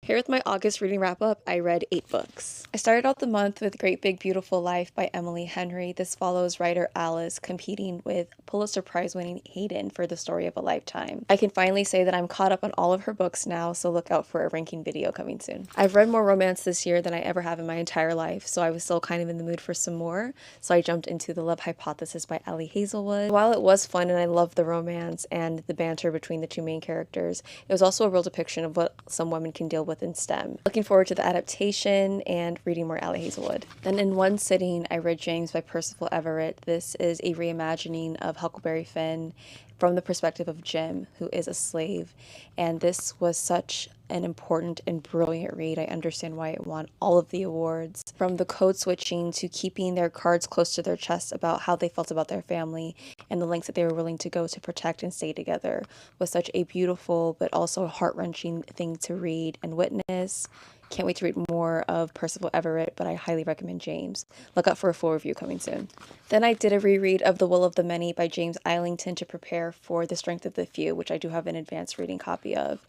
Here with my August reading wrap up, I read 8 books. I started out the month with Great Big Beautiful Life by Emily Henry. This follows writer Alice competing with Pulitzer Prize winning Hayden for the story of a lifetime. I can finally say that I'm caught up on all of her books now, so look out for a ranking video coming soon. I've read more romance this year than I ever have in my entire life, so I was still kind of in the mood for some more, so I jumped into The Love Hypothesis by Ellie Hazelwood. While it was fun and I loved the romance and the banter between the two main characters, it was also a real depiction of what some women can deal with in STEM. Looking forward to the adaptation and reading more Ellie Hazelwood. Then in one sitting, I read James by Percival Everett. This is a reimagining of Huckleberry Finn from the perspective of Jim, who is a slave. And this was such an important and brilliant read. I understand why it won all of the awards. From the code switching to keeping their cards close to their chests about how they felt about their family and the lengths that they were willing to go to protect and stay together was such a beautiful but also heart-wrenching thing to read and witness. Can't wait to read more of Percival Everett, but I highly recommend James. Look out for a full review coming soon. Then I did a reread of The Will of the Many by James Islington to prepare for The Strength of the Few, which I do have an advanced reading copy of.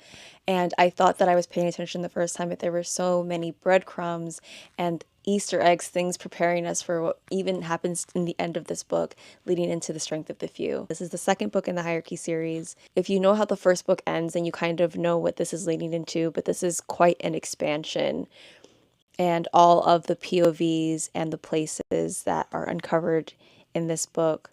And I thought that I was paying attention the first time, but there were so many breadcrumbs and Easter eggs, things preparing us for what even happens in the end of this book, leading into The Strength of the Few. This is the second book in the Hierarchy series. If you know how the first book ends, then you kind of know what this is leading into, but this is quite an expansion. And all of the POVs and the places that are uncovered in this book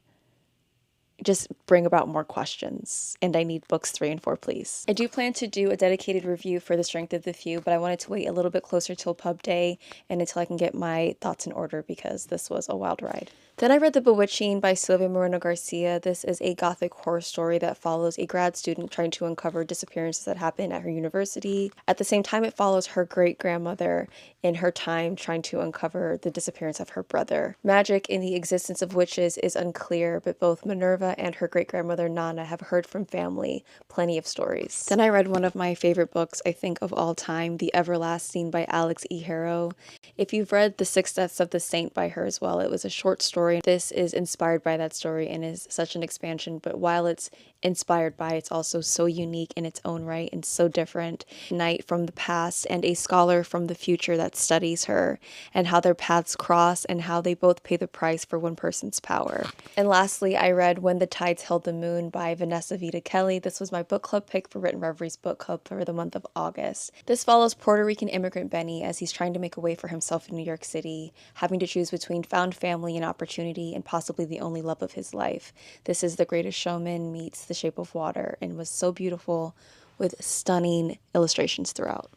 just bring about more questions, and I need books 3 and 4, please. I do plan to do a dedicated review for The Strength of the Few, but I wanted to wait a little bit closer till pub day and until I can get my thoughts in order because this was a wild ride. Then I read The Bewitching by Sylvia Moreno Garcia. This is a gothic horror story that follows a grad student trying to uncover disappearances that happen at her university. At the same time, it follows her great-grandmother in her time trying to uncover the disappearance of her brother. Magic in the existence of witches is unclear, but both Minerva and her great-grandmother Nana have heard from family plenty of stories. Then I read one of my favorite books, I think, of all time, The Everlasting by Alex E. Harrow. If you've read The Six Deaths of the Saint by her as well, it was a short story. This is inspired by that story and is such an expansion, but while it's inspired by, it's also so unique in its own right and so different. Knight from the past and a scholar from the future that studies her, and how their paths cross and how they both pay the price for one person's power. And lastly, I read When the Tides Held the Moon by Vanessa Vita Kelly. This was my book club pick for Written Reveries book club for the month of August. This follows Puerto Rican immigrant Benny as he's trying to make a way for himself in New York City, having to choose between found family and opportunity and possibly the only love of his life. This is The Greatest Showman meets The Shape of Water and was so beautiful with stunning illustrations throughout.